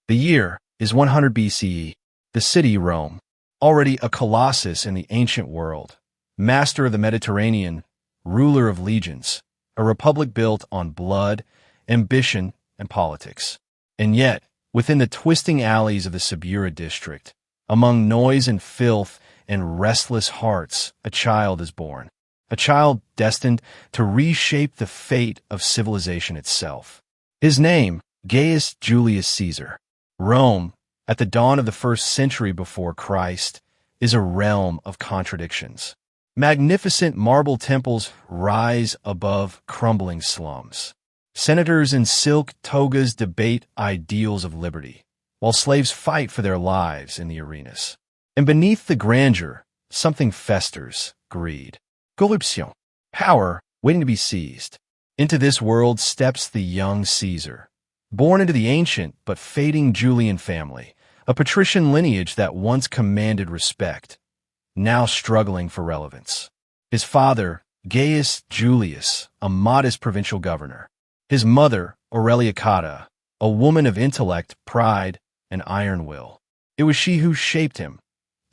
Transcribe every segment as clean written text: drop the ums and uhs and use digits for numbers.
The year is 100 BCE. The city, Rome, already a colossus in the ancient world, master of the Mediterranean, ruler of legions, a republic built on blood, ambition, and politics. And yet, within the twisting alleys of the Subura district, among noise and filth and restless hearts, a child is born. A child destined to reshape the fate of civilization itself. His name, Gaius Julius Caesar. Rome, at the dawn of the 1st century before Christ, is a realm of contradictions. Magnificent marble temples rise above crumbling slums. Senators in silk togas debate ideals of liberty, while slaves fight for their lives in the arenas. And beneath the grandeur, something festers, greed. Corruption, power waiting to be seized. Into this world steps the young Caesar, born into the ancient but fading Julian family, a patrician lineage that once commanded respect, now struggling for relevance. His father, Gaius Julius, a modest provincial governor. His mother, Aurelia Cotta, a woman of intellect, pride, and iron will. It was she who shaped him,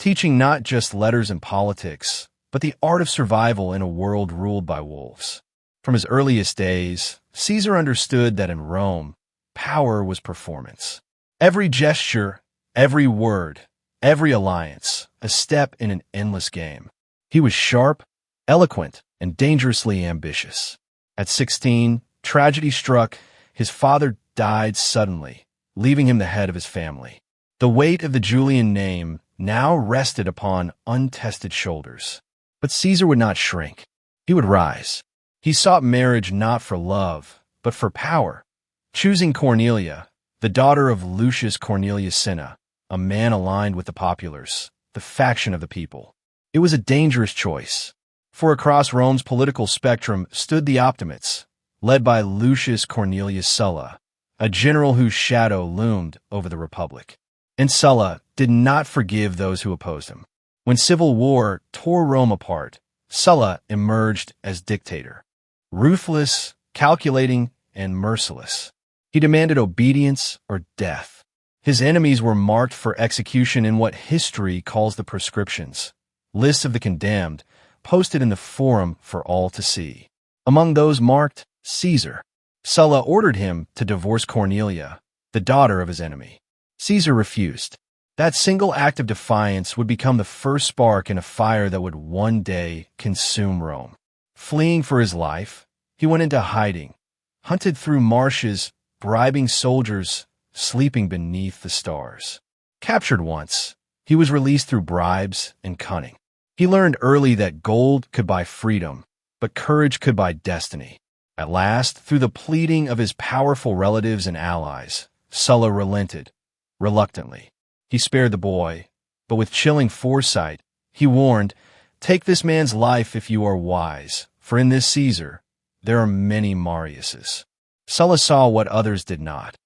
teaching not just letters and politics, but the art of survival in a world ruled by wolves. From his earliest days, Caesar understood that in Rome, power was performance. Every gesture, every word, every alliance, a step in an endless game. He was sharp, eloquent, and dangerously ambitious. At 16, tragedy struck. His father died suddenly, leaving him the head of his family. The weight of the Julian name now rested upon untested shoulders. But Caesar would not shrink. He would rise. He sought marriage not for love, but for power, choosing Cornelia, the daughter of Lucius Cornelius Cinna, a man aligned with the populares, the faction of the people. It was a dangerous choice, for across Rome's political spectrum stood the Optimates, led by Lucius Cornelius Sulla, a general whose shadow loomed over the Republic. And Sulla did not forgive those who opposed him. When civil war tore Rome apart, Sulla emerged as dictator. Ruthless, calculating, and merciless. He demanded obedience or death. His enemies were marked for execution in what history calls the proscriptions, lists of the condemned, posted in the forum for all to see. Among those marked, Caesar. Sulla ordered him to divorce Cornelia, the daughter of his enemy. Caesar refused. That single act of defiance would become the first spark in a fire that would one day consume Rome. Fleeing for his life, he went into hiding, hunted through marshes, bribing soldiers, sleeping beneath the stars. Captured once, he was released through bribes and cunning. He learned early that gold could buy freedom, but courage could buy destiny. At last, through the pleading of his powerful relatives and allies, Sulla relented, reluctantly. He spared the boy, but with chilling foresight, he warned, "Take this man's life if you are wise, for in this Caesar, there are many Mariuses." Sulla saw what others did not,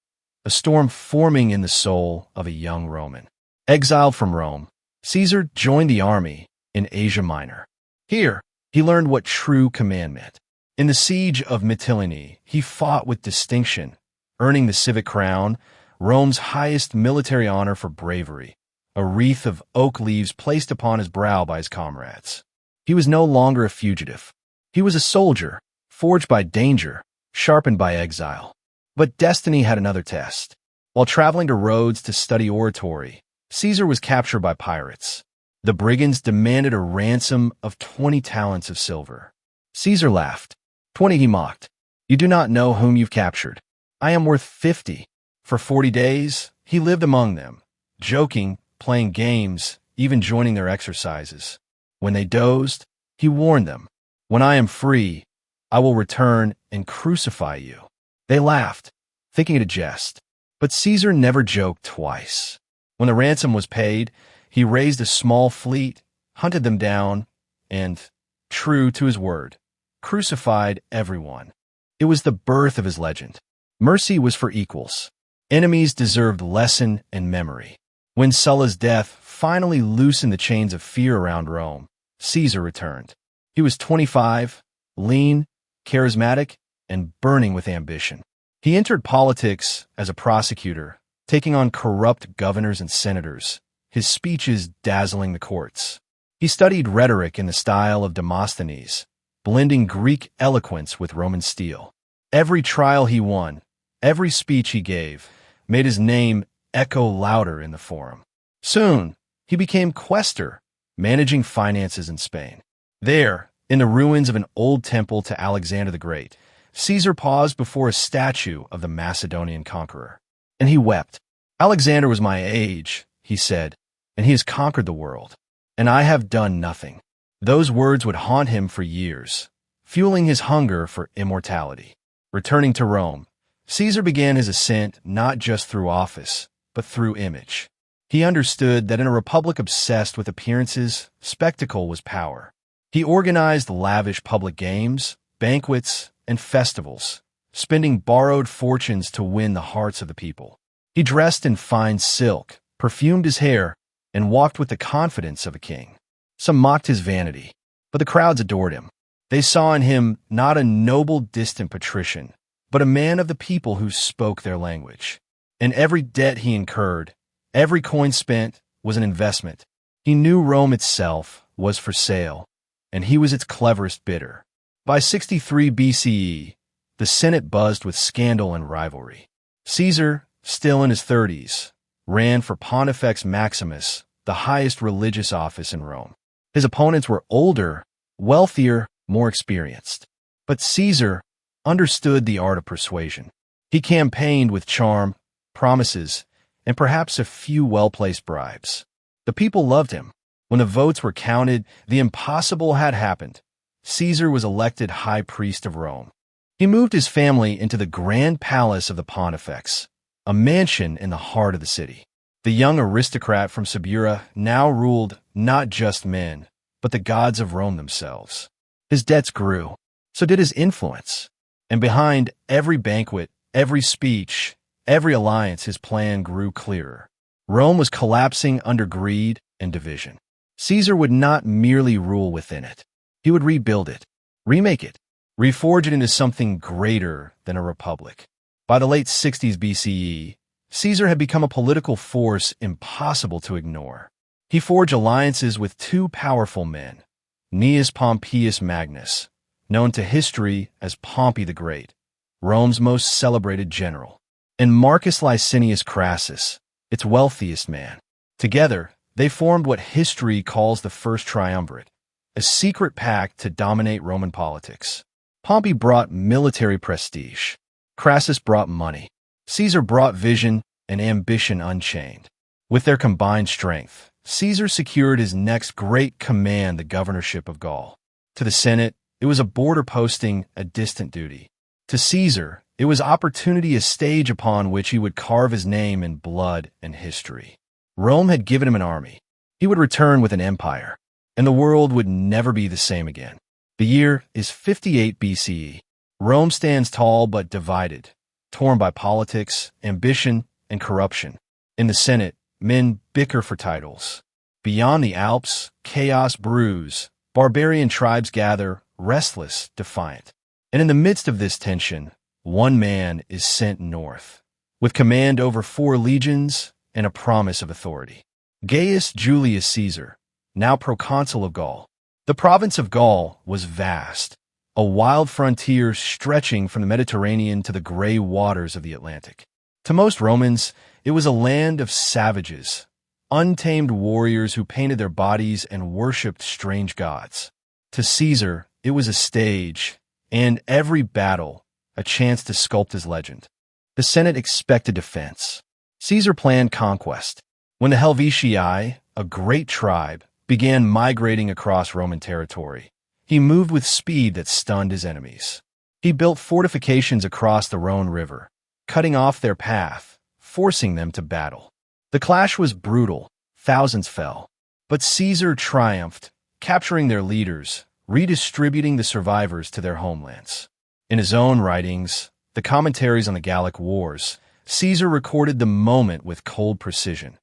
a storm forming in the soul of a young Roman. Exiled from Rome, Caesar joined the army in Asia Minor. Here, he learned what true command meant. In the siege of Mytilene, he fought with distinction, earning the civic crown, Rome's highest military honor for bravery, a wreath of oak leaves placed upon his brow by his comrades. He was no longer a fugitive. He was a soldier, forged by danger, sharpened by exile. But destiny had another test. While traveling to Rhodes to study oratory, Caesar was captured by pirates. The brigands demanded a ransom of 20 talents of silver. Caesar laughed. 20, he mocked. You do not know whom you've captured. I am worth 50. For 40 days, he lived among them, joking, playing games, even joining their exercises. When they dozed, he warned them, "When I am free, I will return and crucify you." They laughed, thinking it a jest. But Caesar never joked twice. When the ransom was paid, he raised a small fleet, hunted them down, and, true to his word, crucified everyone. It was the birth of his legend. Mercy was for equals. Enemies deserved lesson and memory. When Sulla's death finally loosened the chains of fear around Rome, Caesar returned. He was 25, lean, charismatic, and burning with ambition. He entered politics as a prosecutor, taking on corrupt governors and senators, his speeches dazzling the courts. He studied rhetoric in the style of Demosthenes, blending Greek eloquence with Roman steel. Every trial he won, every speech he gave, made his name echo louder in the forum. Soon, he became quaestor, managing finances in Spain. There, in the ruins of an old temple to Alexander the Great, Caesar paused before a statue of the Macedonian conqueror. And he wept. "Alexander was my age," he said, "and he has conquered the world. And I have done nothing." Those words would haunt him for years, fueling his hunger for immortality. Returning to Rome, Caesar began his ascent not just through office, but through image. He understood that in a republic obsessed with appearances, spectacle was power. He organized lavish public games, banquets, and festivals, spending borrowed fortunes to win the hearts of the people. He dressed in fine silk, perfumed his hair, and walked with the confidence of a king. Some mocked his vanity, but the crowds adored him. They saw in him not a noble, distant patrician, but a man of the people who spoke their language. And every debt he incurred, every coin spent, was an investment. He knew Rome itself was for sale, and he was its cleverest bidder. By 63 BCE, the Senate buzzed with scandal and rivalry. Caesar, still in his 30s, ran for Pontifex Maximus, the highest religious office in Rome. His opponents were older, wealthier, more experienced. But Caesar understood the art of persuasion. He campaigned with charm, promises, and perhaps a few well-placed bribes. The people loved him. When the votes were counted, the impossible had happened. Caesar was elected high priest of Rome. He moved his family into the grand palace of the Pontifex, a mansion in the heart of the city. The young aristocrat from Subura now ruled not just men, but the gods of Rome themselves. His debts grew, so did his influence. And behind every banquet, every speech, every alliance, his plan grew clearer. Rome was collapsing under greed and division. Caesar would not merely rule within it. He would rebuild it, remake it, reforge it into something greater than a republic. By the late 60s BCE, Caesar had become a political force impossible to ignore. He forged alliances with two powerful men, Gnaeus Pompeius Magnus, known to history as Pompey the Great, Rome's most celebrated general, and Marcus Licinius Crassus, its wealthiest man. Together, they formed what history calls the First Triumvirate, a secret pact to dominate Roman politics. Pompey brought military prestige. Crassus brought money. Caesar brought vision and ambition unchained. With their combined strength, Caesar secured his next great command, the governorship of Gaul. To the Senate, it was a border posting, a distant duty. To Caesar, it was opportunity, a stage upon which he would carve his name in blood and history. Rome had given him an army. He would return with an empire, and the world would never be the same again. The year is 58 BCE. Rome stands tall but divided, torn by politics, ambition, and corruption. In the Senate, men bicker for titles. Beyond the Alps, chaos brews. Barbarian tribes gather, restless, defiant. And in the midst of this tension, one man is sent north, with command over 4 legions and a promise of authority. Gaius Julius Caesar, now proconsul of Gaul. The province of Gaul was vast, a wild frontier stretching from the Mediterranean to the gray waters of the Atlantic. To most Romans, it was a land of savages, untamed warriors who painted their bodies and worshipped strange gods. To Caesar, it was a stage, and every battle a chance to sculpt his legend. The Senate expected defense. Caesar planned conquest. When the Helvetii, a great tribe, began migrating across Roman territory, he moved with speed that stunned his enemies. He built fortifications across the Rhone River, cutting off their path, forcing them to battle. The clash was brutal, thousands fell. But Caesar triumphed, capturing their leaders, redistributing the survivors to their homelands. In his own writings, the commentaries on the Gallic Wars, Caesar recorded the moment with cold precision.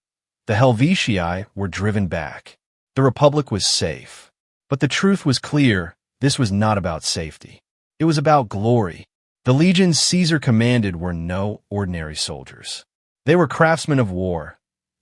The Helvetii were driven back. The Republic was safe. But the truth was clear, this was not about safety. It was about glory. The legions Caesar commanded were no ordinary soldiers. They were craftsmen of war,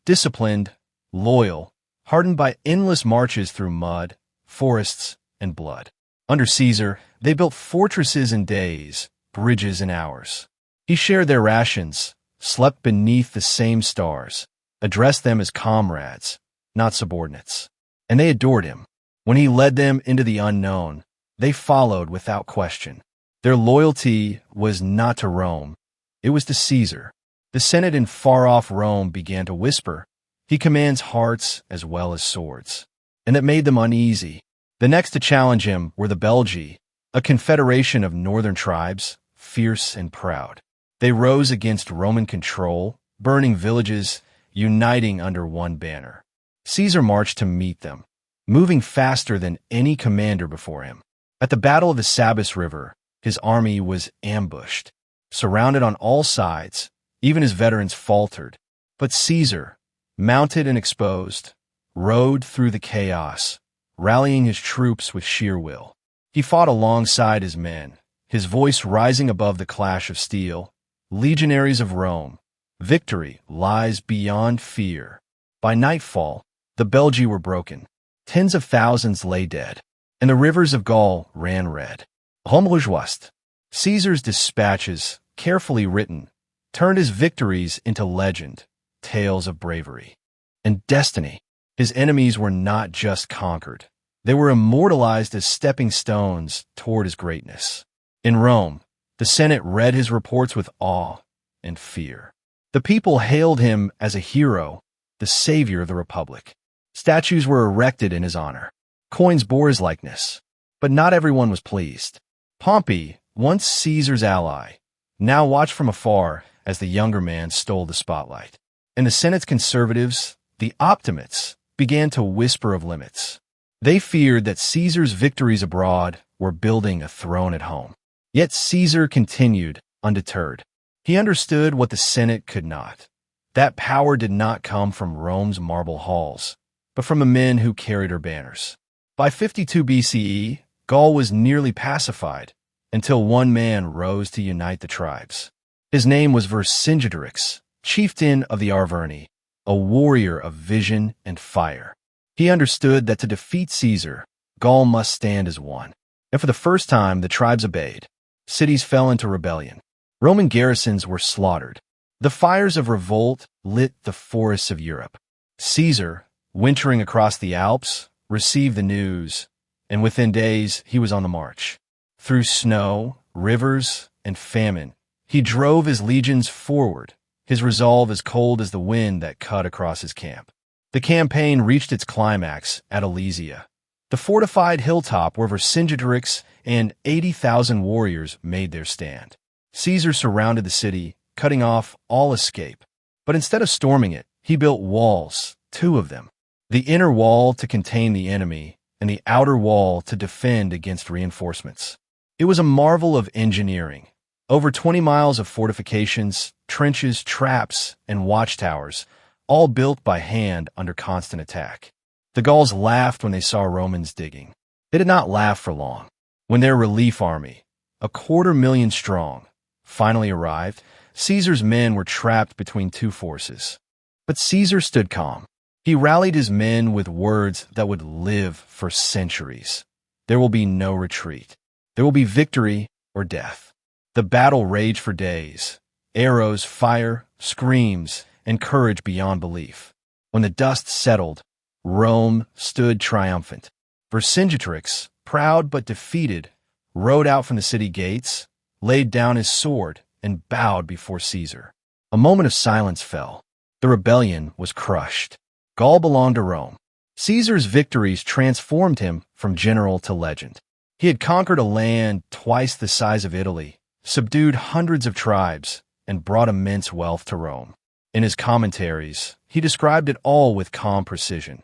disciplined, loyal, hardened by endless marches through mud, forests, and blood. Under Caesar, they built fortresses in days, bridges in hours. He shared their rations, slept beneath the same stars, addressed them as comrades, not subordinates. And they adored him. When he led them into the unknown, they followed without question. Their loyalty was not to Rome, it was to Caesar. The Senate in far-off Rome began to whisper, "He commands hearts as well as swords." And that made them uneasy. The next to challenge him were the Belgae, a confederation of northern tribes, fierce and proud. They rose against Roman control, burning villages, uniting under one banner. Caesar marched to meet them, moving faster than any commander before him. At the Battle of the Sabus River, his army was ambushed, surrounded on all sides. Even his veterans faltered. But Caesar, mounted and exposed, rode through the chaos, rallying his troops with sheer will. He fought alongside his men, his voice rising above the clash of steel. "Legionaries of Rome, victory lies beyond fear." By nightfall, the Belgae were broken. Tens of thousands lay dead, and the rivers of Gaul ran red. Homlojuast. Caesar's dispatches, carefully written, turned his victories into legend, tales of bravery and destiny. His enemies were not just conquered. They were immortalized as stepping stones toward his greatness. In Rome, the Senate read his reports with awe and fear. The people hailed him as a hero, the savior of the Republic. Statues were erected in his honor. Coins bore his likeness. But not everyone was pleased. Pompey, once Caesar's ally, now watched from afar as the younger man stole the spotlight. And the Senate's conservatives, the optimates, began to whisper of limits. They feared that Caesar's victories abroad were building a throne at home. Yet Caesar continued, undeterred. He understood what the Senate could not. That power did not come from Rome's marble halls, but from the men who carried her banners. By 52 BCE, Gaul was nearly pacified, until one man rose to unite the tribes. His name was Vercingetorix, chieftain of the Arverni, a warrior of vision and fire. He understood that to defeat Caesar, Gaul must stand as one. And for the first time, the tribes obeyed. Cities fell into rebellion. Roman garrisons were slaughtered. The fires of revolt lit the forests of Europe. Caesar, wintering across the Alps, received the news, and within days he was on the march. Through snow, rivers, and famine, he drove his legions forward, his resolve as cold as the wind that cut across his camp. The campaign reached its climax at Alesia, the fortified hilltop where Vercingetorix and 80,000 warriors made their stand. Caesar surrounded the city, cutting off all escape. But instead of storming it, he built walls, 2 of them. The inner wall to contain the enemy, and the outer wall to defend against reinforcements. It was a marvel of engineering. Over 20 miles of fortifications, trenches, traps, and watchtowers, all built by hand under constant attack. The Gauls laughed when they saw Romans digging. They did not laugh for long. When their relief army, 250,000 strong, finally arrived, Caesar's men were trapped between 2 forces. But Caesar stood calm. He rallied his men with words that would live for centuries. There will be no retreat. There will be victory or death. The battle raged for days. Arrows, fire, screams, and courage beyond belief. When the dust settled, Rome stood triumphant. Vercingetorix, proud but defeated, rode out from the city gates, laid down his sword, and bowed before Caesar. A moment of silence fell. The rebellion was crushed. Gaul belonged to Rome. Caesar's victories transformed him from general to legend. He had conquered a land twice the size of Italy, subdued hundreds of tribes, and brought immense wealth to Rome. In his commentaries, he described it all with calm precision,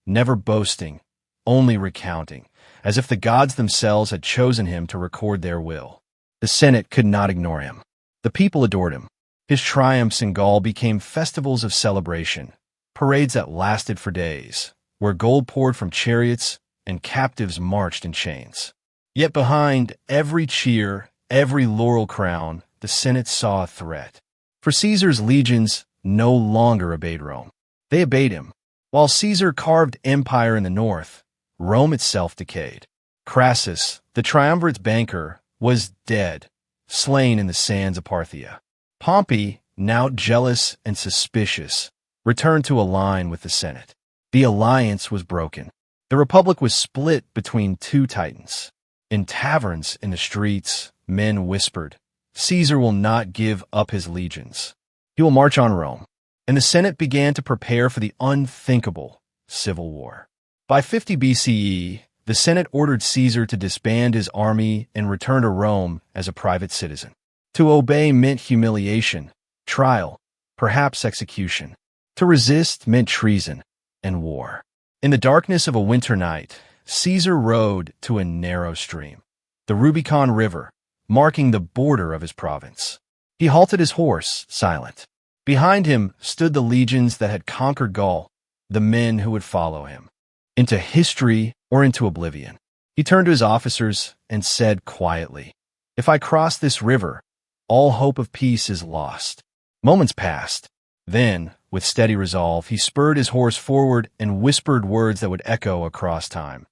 never boasting, only recounting, as if the gods themselves had chosen him to record their will. The Senate could not ignore him. The people adored him. His triumphs in Gaul became festivals of celebration, parades that lasted for days, where gold poured from chariots and captives marched in chains. Yet behind every cheer, every laurel crown, the Senate saw a threat. For Caesar's legions, no longer obeyed Rome. They obeyed him. While Caesar carved empire in the north, Rome itself decayed. Crassus, the triumvirate's banker, was dead, slain in the sands of Parthia. Pompey, now jealous and suspicious, returned to align with the Senate. The alliance was broken. The Republic was split between two titans. In taverns in the streets, men whispered, "Caesar will not give up his legions. He will march on Rome." And the Senate began to prepare for the unthinkable civil war. By 50 BCE, the Senate ordered Caesar to disband his army and return to Rome as a private citizen. To obey meant humiliation, trial, perhaps execution. To resist meant treason and war. In the darkness of a winter night, Caesar rode to a narrow stream, the Rubicon River, marking the border of his province. He halted his horse, silent. Behind him stood the legions that had conquered Gaul, the men who would follow him, into history or into oblivion. He turned to his officers and said quietly, "If I cross this river, all hope of peace is lost." Moments passed. Then, with steady resolve, he spurred his horse forward and whispered words that would echo across time.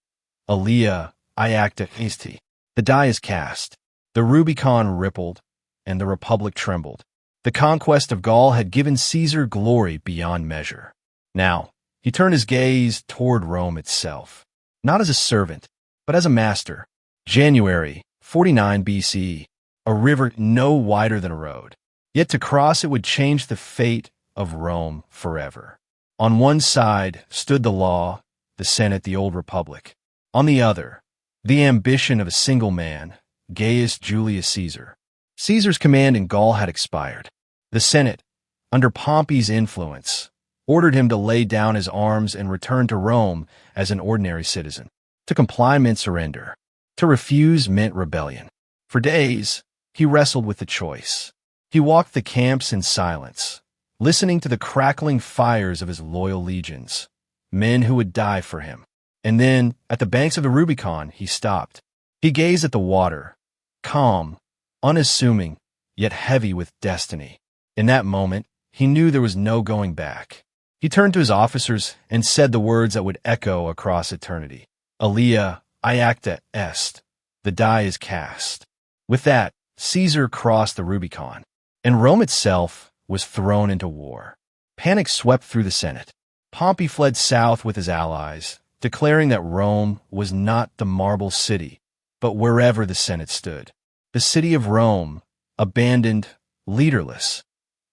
"Alia iacta isti." The die is cast. The Rubicon rippled, and the Republic trembled. The conquest of Gaul had given Caesar glory beyond measure. Now, he turned his gaze toward Rome itself, not as a servant, but as a master. January 49 BCE, a river no wider than a road. Yet to cross it would change the fate of Rome forever. On one side stood the law, the Senate, the old Republic. On the other, the ambition of a single man, Gaius Julius Caesar. Caesar's command in Gaul had expired. The Senate, under Pompey's influence, ordered him to lay down his arms and return to Rome as an ordinary citizen. To comply meant surrender. To refuse meant rebellion. For days, he wrestled with the choice. He walked the camps in silence, listening to the crackling fires of his loyal legions, men who would die for him. And then, at the banks of the Rubicon, he stopped. He gazed at the water, calm, unassuming, yet heavy with destiny. In that moment, he knew there was no going back. He turned to his officers and said the words that would echo across eternity. "Alia iacta est." The die is cast. With that, Caesar crossed the Rubicon, and Rome itself was thrown into war. Panic swept through the Senate. Pompey fled south with his allies, declaring that Rome was not the marble city, but wherever the Senate stood. The city of Rome, abandoned, leaderless,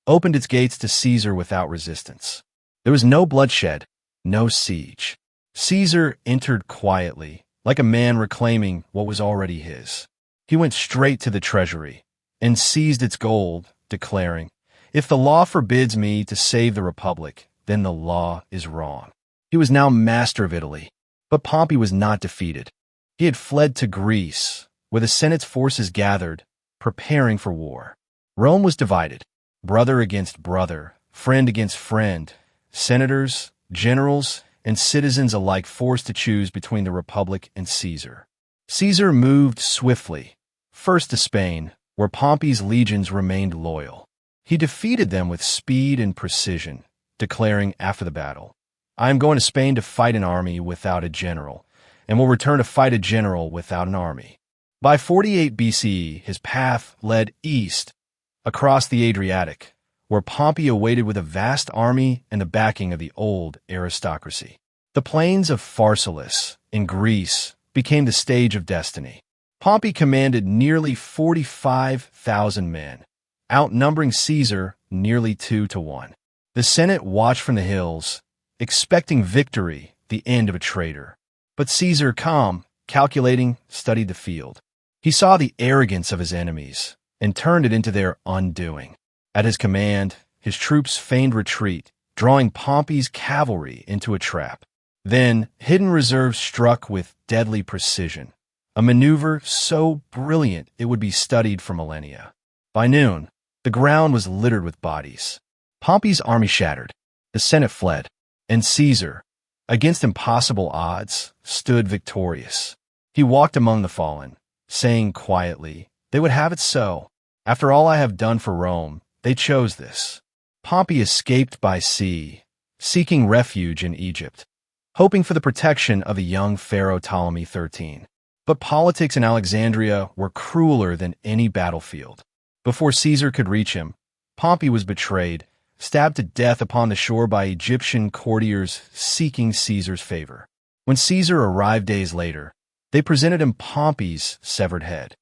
opened its gates to Caesar without resistance. There was no bloodshed, no siege. Caesar entered quietly, like a man reclaiming what was already his. He went straight to the treasury and seized its gold, declaring, "If the law forbids me to save the Republic, then the law is wrong." He was now master of Italy. But Pompey was not defeated. He had fled to Greece, where the Senate's forces gathered, preparing for war. Rome was divided, brother against brother, friend against friend, senators, generals, and citizens alike forced to choose between the Republic and Caesar. Caesar moved swiftly, first to Spain, where Pompey's legions remained loyal. He defeated them with speed and precision, declaring after the battle, "I am going to Spain to fight an army without a general, and will return to fight a general without an army." By 48 BCE, his path led east, across the Adriatic, where Pompey awaited with a vast army and the backing of the old aristocracy. The plains of Pharsalus, in Greece, became the stage of destiny. Pompey commanded nearly 45,000 men, outnumbering Caesar nearly 2-1. The Senate watched from the hills, expecting victory, the end of a traitor. But Caesar, calm, calculating, studied the field. He saw the arrogance of his enemies and turned it into their undoing. At his command, his troops feigned retreat, drawing Pompey's cavalry into a trap. Then, hidden reserves struck with deadly precision, a maneuver so brilliant it would be studied for millennia. By noon, the ground was littered with bodies. Pompey's army shattered, the Senate fled, and Caesar, against impossible odds, stood victorious. He walked among the fallen, saying quietly, "They would have it so. After all I have done for Rome, they chose this." Pompey escaped by sea, seeking refuge in Egypt, hoping for the protection of a young pharaoh Ptolemy XIII. But politics in Alexandria were crueler than any battlefield. Before Caesar could reach him, Pompey was betrayed, stabbed to death upon the shore by Egyptian courtiers seeking Caesar's favor. When Caesar arrived days later, they presented him Pompey's severed head.